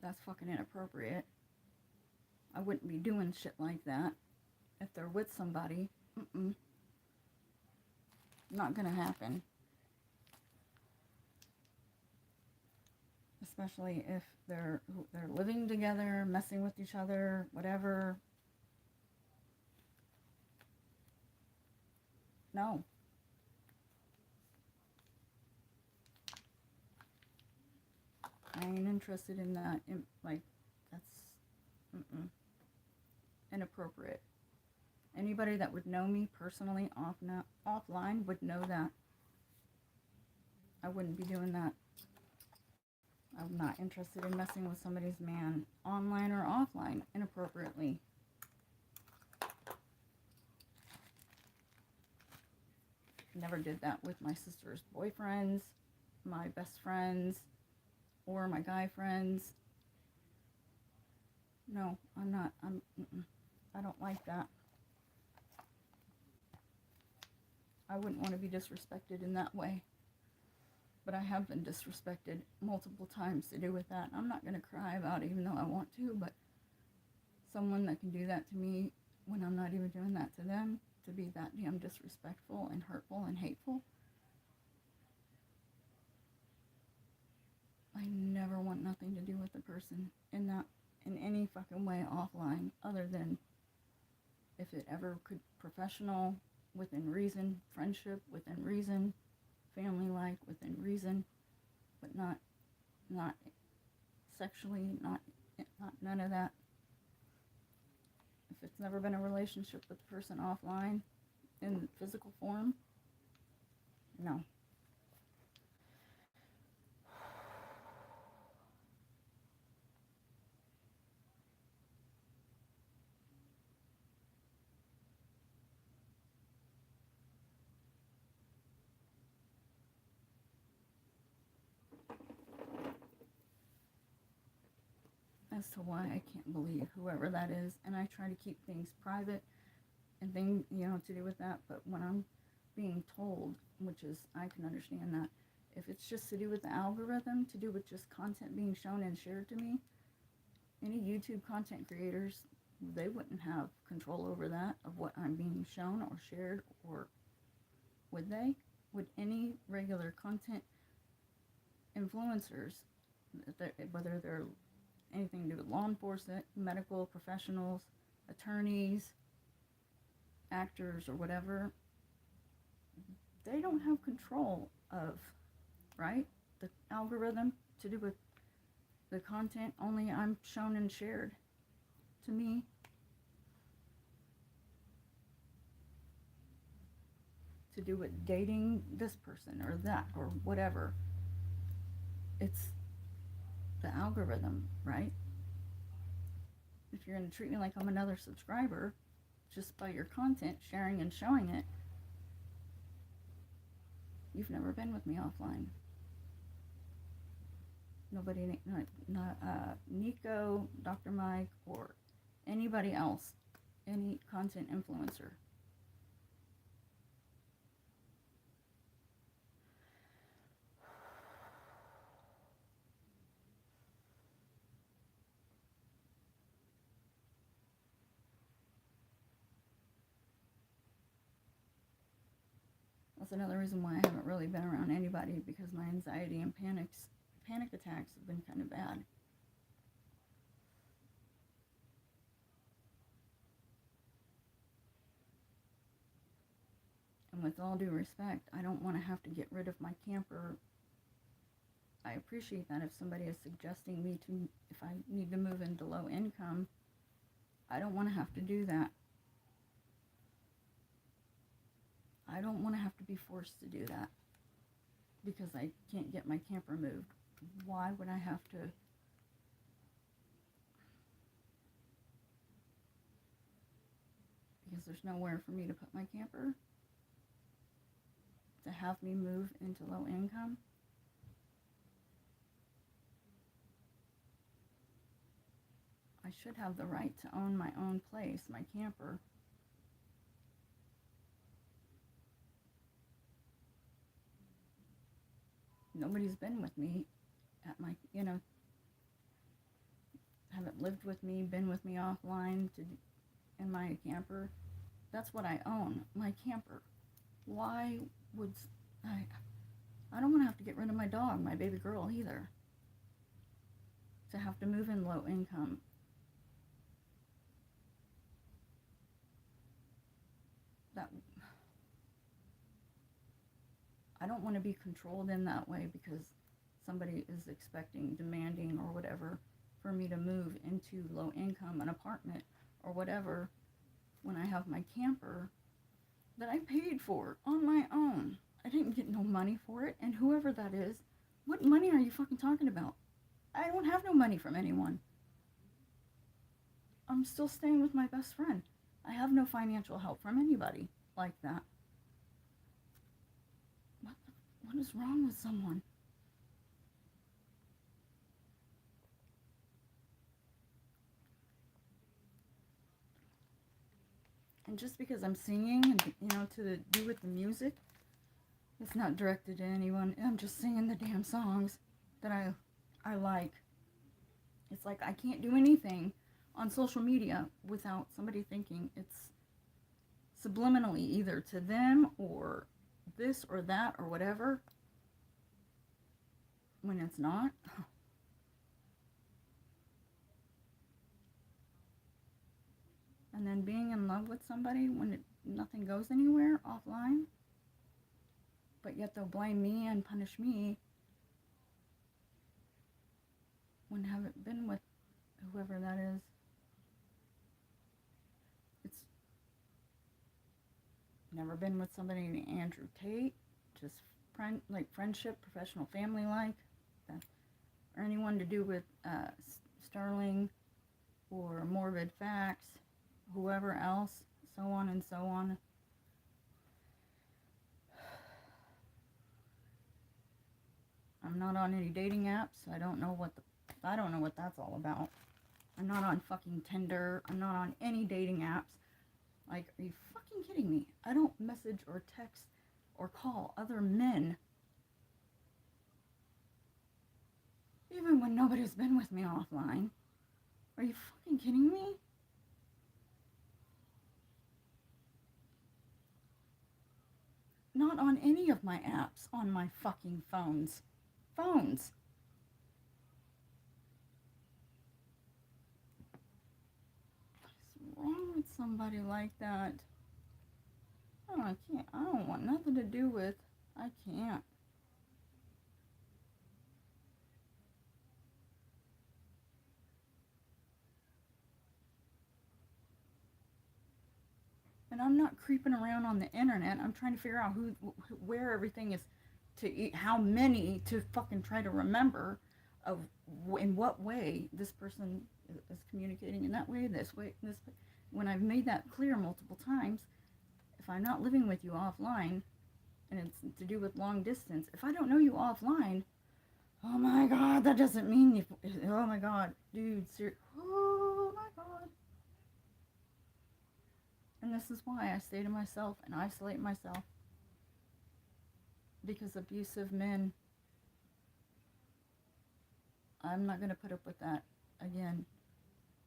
That's fucking inappropriate. I wouldn't be doing shit like that if they're with somebody. Not gonna happen. Especially if they're living together, messing with each other, whatever. No. I ain't interested in that. Like, that's inappropriate. Anybody that would know me personally offline would know that. I wouldn't be doing that. I'm not interested in messing with somebody's man online or offline inappropriately. Never did that with my sister's boyfriends, my best friends, or my guy friends. No, I'm not. I don't like that. I wouldn't want to be disrespected in that way. But I have been disrespected multiple times to do with that. I'm not going to cry about it even though I want to, but someone that can do that to me when I'm not even doing that to them, to be that damn disrespectful and hurtful and hateful, I never want nothing to do with the person in any fucking way offline, other than if it ever could, professional, within reason, friendship within reason, family life within reason, but not sexually, not none of that. If it's never been a relationship with the person offline in physical form, no. As to why I can't believe whoever that is, and I try to keep things private and things, to do with that, but when I'm being told, which is, I can understand that, if it's just to do with the algorithm, to do with just content being shown and shared to me, any YouTube content creators, they wouldn't have control over that, of what I'm being shown or shared, or would they? Would any regular content influencers, whether they're anything to do with law enforcement, medical professionals, attorneys, actors, or whatever, they don't have control of, right, the algorithm to do with the content only I'm shown and shared to me. To do with dating this person or that or whatever. It's the algorithm, right? If you're going to treat me like I'm another subscriber just by your content, sharing and showing it, you've never been with me offline. Nobody, not Nico, Dr. Mike, or anybody else, any content influencer. That's another reason why I haven't really been around anybody, because my anxiety and panic attacks have been kind of bad. And with all due respect, I don't want to have to get rid of my camper. I appreciate that if somebody is suggesting me to, if I need to move into low income, I don't want to have to do that. I don't want to have to be forced to do that because I can't get my camper moved. Why would I have to? Because there's nowhere for me to put my camper? To have me move into low income? I should have the right to own my own place, my camper. Nobody's been with me at my, lived with me, been with me offline in my camper. That's what I own, my camper. Why would I don't want to have to get rid of my dog, my baby girl either. To have to move in low income. That I don't want to be controlled in that way because somebody is expecting, demanding, or whatever for me to move into low income, an apartment, or whatever, when I have my camper that I paid for on my own. I didn't get no money for it, and whoever that is, what money are you fucking talking about? I don't have no money from anyone. I'm still staying with my best friend. I have no financial help from anybody like that. What is wrong with someone? And just because I'm singing and, to do with the music, it's not directed to anyone. I'm just singing the damn songs that I like. It's like I can't do anything on social media without somebody thinking it's subliminally either to them or this or that or whatever, when it's not. And then being in love with somebody when nothing goes anywhere offline, but yet they'll blame me and punish me when I haven't been with whoever that is. It's never been with somebody named Andrew Tate, just friendship, professional, family or anyone to do with Sterling or Morbid Facts, whoever else, so on and so on. I'm not on any dating apps. I don't know what that's all about. I'm not on fucking Tinder. I'm not on any dating apps. Like, are you fucking kidding me? I don't message or text or call other men. Even when nobody's been with me offline. Are you fucking kidding me? Not on any of my apps on my fucking phones. What's wrong with somebody like that? Oh, I can't. I don't want nothing to do with. I can't. And I'm not creeping around on the internet. I'm trying to figure out where everything is to eat, how many to fucking try to remember of in what way this person is communicating in that way, this way. When I've made that clear multiple times, if I'm not living with you offline, and it's to do with long distance, if I don't know you offline, oh my God, that doesn't mean you, oh my God, dude, oh my God. And this is why I stay to myself and isolate myself. Because abusive men, I'm not going to put up with that again.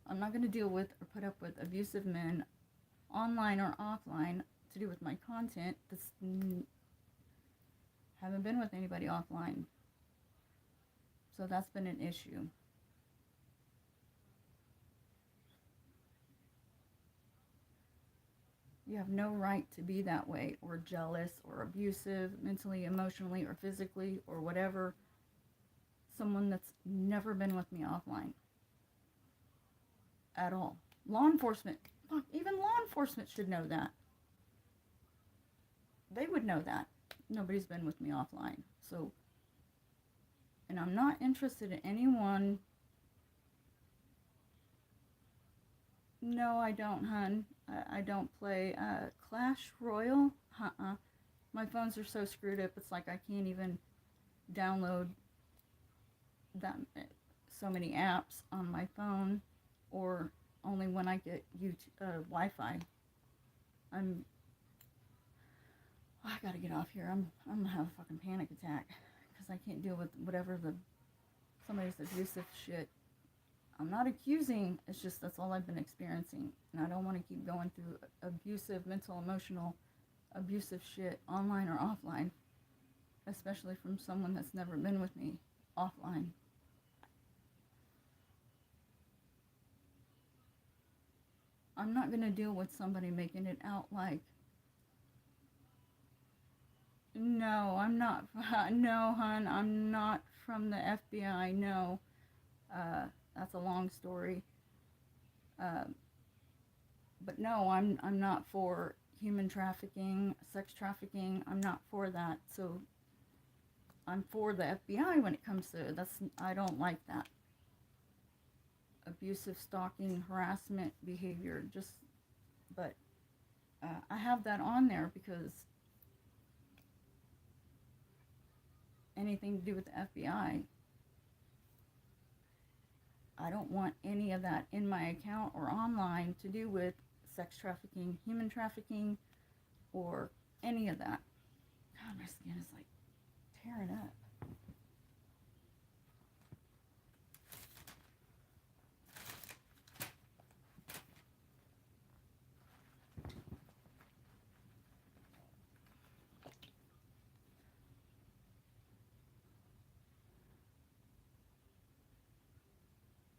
I'm not going to deal with or put up with abusive men online or offline to do with my content. Haven't been with anybody offline. So that's been an issue. You have no right to be that way, or jealous, or abusive, mentally, emotionally, or physically, or whatever. Someone that's never been with me offline. At all. Law enforcement, fuck, even law enforcement should know that. They would know that. Nobody's been with me offline. So, and I'm not interested in anyone. No, I don't, hun. I don't play Clash Royale. My phones are so screwed up, it's like I can't even download that so many apps on my phone, or only when I get Wi-Fi. I gotta get off here. I'm gonna have a fucking panic attack because I can't deal with whatever somebody's abusive shit. I'm not accusing, it's just that's all I've been experiencing. And I don't want to keep going through abusive, mental, emotional, abusive shit online or offline, especially from someone that's never been with me offline. I'm not going to deal with somebody making it out like, no, I'm not, no, hun, I'm not from the FBI, no. That's a long story. But no, I'm not for human trafficking, sex trafficking. I'm not for that. So I'm for the FBI when it comes to I don't like that. Abusive, stalking, harassment behavior. But I have that on there because anything to do with the FBI, I don't want any of that in my account or online to do with sex trafficking, human trafficking, or any of that. God, my skin is like tearing up.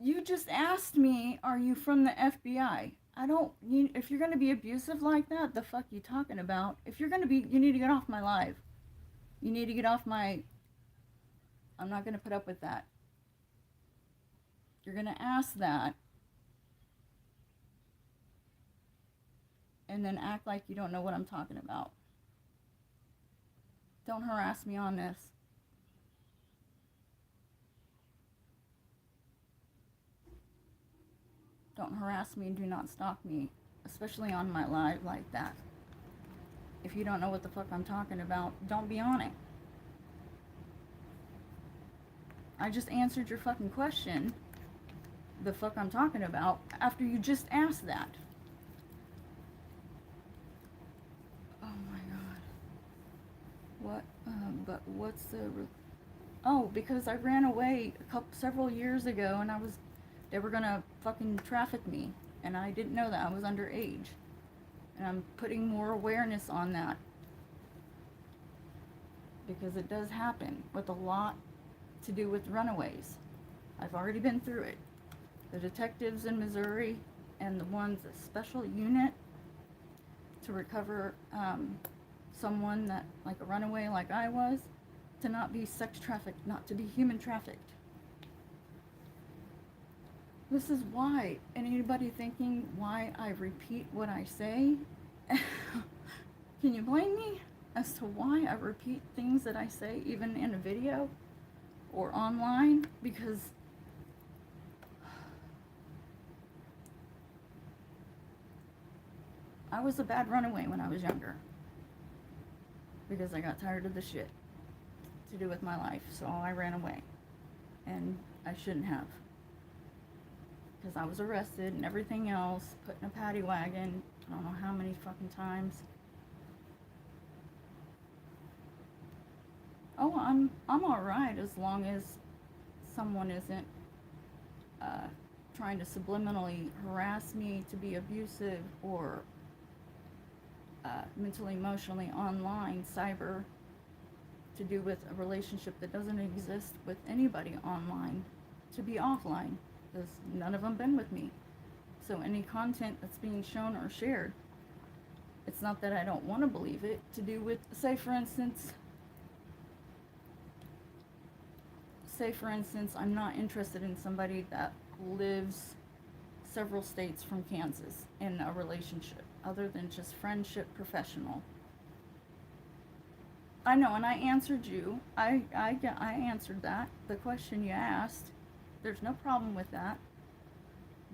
You just asked me, are you from the FBI? If you're going to be abusive like that, the fuck you talking about? If you're going to be, you need to get off my live. You need to get off my, I'm not going to put up with that. You're going to ask that and then act like you don't know what I'm talking about. Don't harass me on this. Don't harass me and do not stalk me, especially on my live like that. If you don't know what the fuck I'm talking about, don't be on it. I just answered your fucking question, the fuck I'm talking about, after you just asked that. Oh my god. What, but what's the, because I ran away several years ago and they were gonna fucking traffic me, and I didn't know that I was underage. And I'm putting more awareness on that because it does happen with a lot to do with runaways. I've already been through it. The detectives in Missouri and the ones, a special unit to recover someone that, like a runaway like I was, to not be sex trafficked, not to be human trafficked. This is why, and anybody thinking why I repeat what I say, can you blame me as to why I repeat things that I say even in a video or online? Because I was a bad runaway when I was younger because I got tired of the shit to do with my life, so I ran away, and I shouldn't have. Because I was arrested and everything else, put in a paddy wagon, I don't know how many fucking times. Oh, I'm alright as long as someone isn't trying to subliminally harass me, to be abusive, or mentally, emotionally, online, cyber, to do with a relationship that doesn't exist with anybody online, to be offline. Because none of them been with me. So any content that's being shown or shared, it's not that I don't want to believe it, to do with, say for instance, I'm not interested in somebody that lives several states from Kansas in a relationship, other than just friendship, professional. I know, and I answered you. I answered that, the question you asked. There's no problem with that.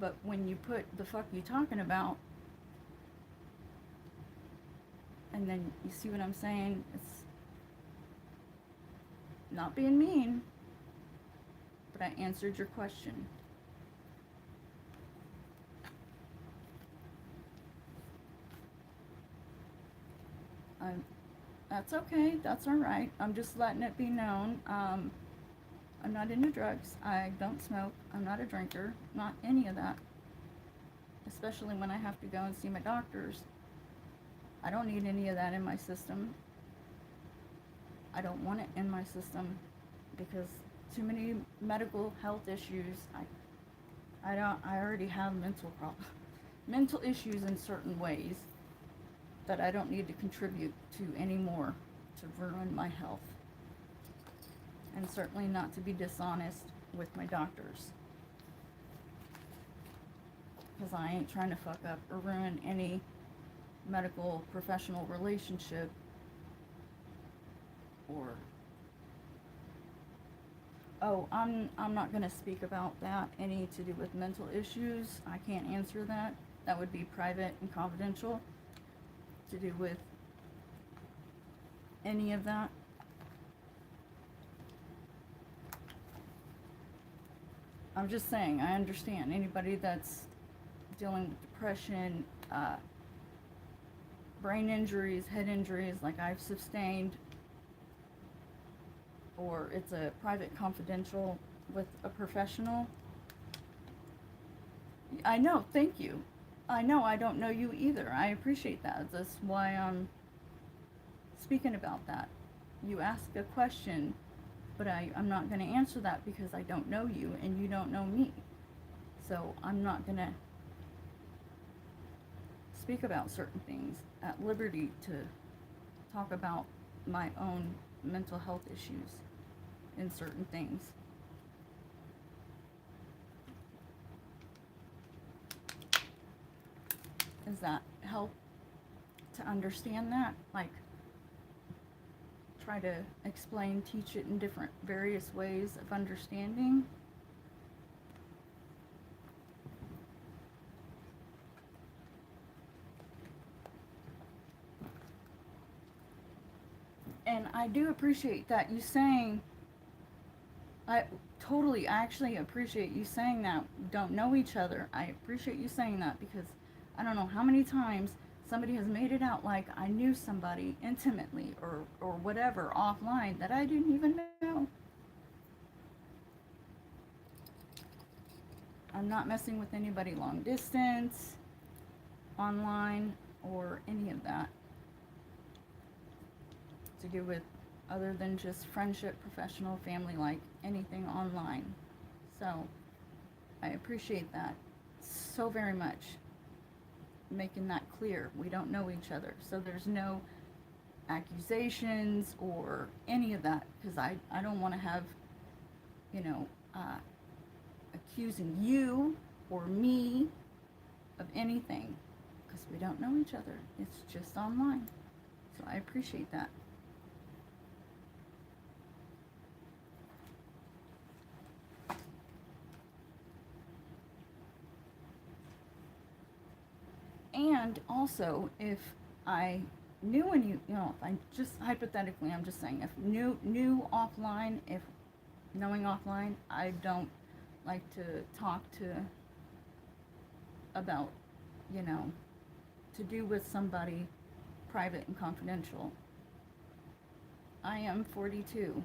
But when you put the fuck you talking about, and then you see what I'm saying, it's not being mean, but I answered your question. That's okay, that's alright. I'm just letting it be known. I'm not into drugs. I don't smoke. I'm not a drinker. Not any of that. Especially when I have to go and see my doctors. I don't need any of that in my system. I don't want it in my system because too many medical health issues. I already have mental issues in certain ways that I don't need to contribute to anymore to ruin my health. And certainly not to be dishonest with my doctors. Because I ain't trying to fuck up or ruin any medical professional relationship or I'm not going to speak about that, any to do with mental issues. I can't answer that. That would be private and confidential to do with any of that. I'm just saying, I understand anybody that's dealing with depression, brain injuries, head injuries like I've sustained, or it's a private confidential with a professional. I know, thank you. I know I don't know you either. I appreciate that. That's why I'm speaking about that. You ask a question, but I'm not going to answer that because I don't know you and you don't know me. So I'm not going to speak about certain things at liberty to talk about my own mental health issues in certain things. Does that help to understand that? Like, try to explain, teach it in different various ways of understanding. And I do appreciate that you saying, I actually appreciate you saying that we don't know each other. I appreciate you saying that because I don't know how many times somebody has made it out like I knew somebody intimately or whatever offline that I didn't even know. I'm not messing with anybody long distance, online, or any of that to do with other than just friendship, professional, family, like anything online. So I appreciate that so very much, making that clear. We don't know each other, so there's no accusations or any of that, because I don't want to have, accusing you or me of anything, because we don't know each other. It's just online. So I appreciate that. And also, if I knew if I just hypothetically, I'm just saying, if knew offline, if knowing offline, I don't like to talk about, to do with somebody private and confidential. I am 42.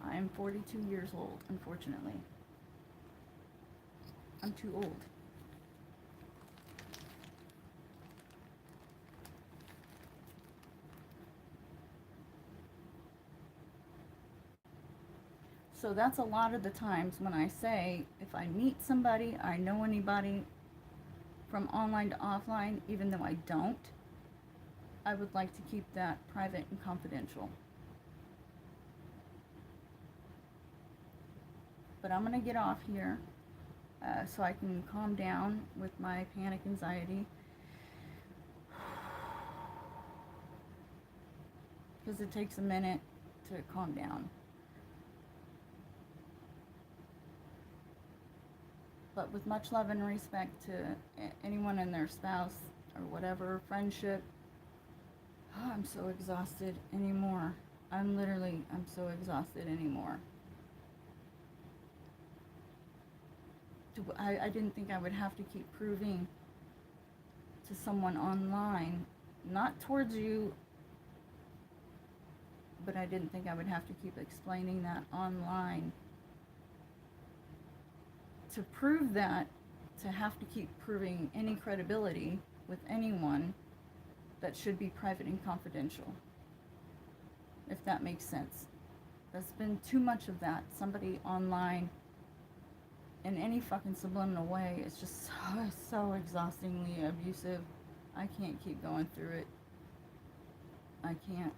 I am 42 years old, unfortunately. I'm too old. So that's a lot of the times when I say, if I meet somebody, I know anybody from online to offline, even though I don't, I would like to keep that private and confidential. But I'm going to get off here so I can calm down with my panic anxiety. Because it takes a minute to calm down. But with much love and respect to anyone and their spouse or whatever, friendship. Oh, I'm so exhausted anymore. I'm so exhausted anymore. I didn't think I would have to keep proving to someone online, not towards you but I didn't think I would have to keep explaining that online. To prove that, to have to keep proving any credibility with anyone, that should be private and confidential. If that makes sense. There's been too much of that. Somebody online in any fucking subliminal way is just so exhaustingly abusive. I can't keep going through it. I can't.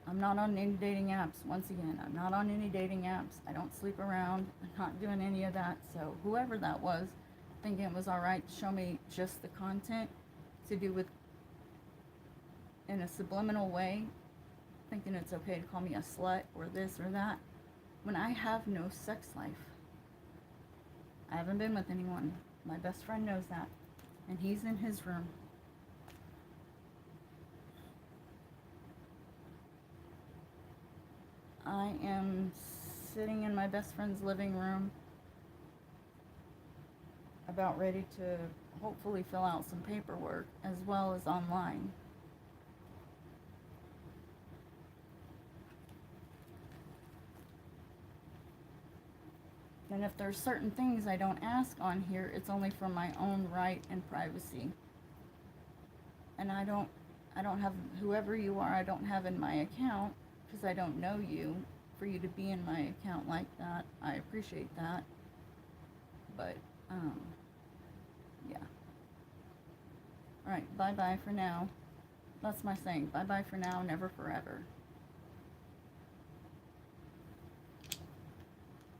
I'm not on any dating apps. Once again, I'm not on any dating apps. I don't sleep around. I'm not doing any of that. So whoever that was, thinking it was alright to show me just the content to do with, in a subliminal way, thinking it's okay to call me a slut or this or that, when I have no sex life. I haven't been with anyone. My best friend knows that. And he's in his room. I am sitting in my best friend's living room, about ready to hopefully fill out some paperwork, as well as online. And if there's certain things I don't ask on here, it's only for my own right and privacy. And I don't have, whoever you are, I don't have in my account, because I don't know you, for you to be in my account like that. I appreciate that. But, yeah. Alright, bye-bye for now. That's my saying. Bye-bye for now, never forever.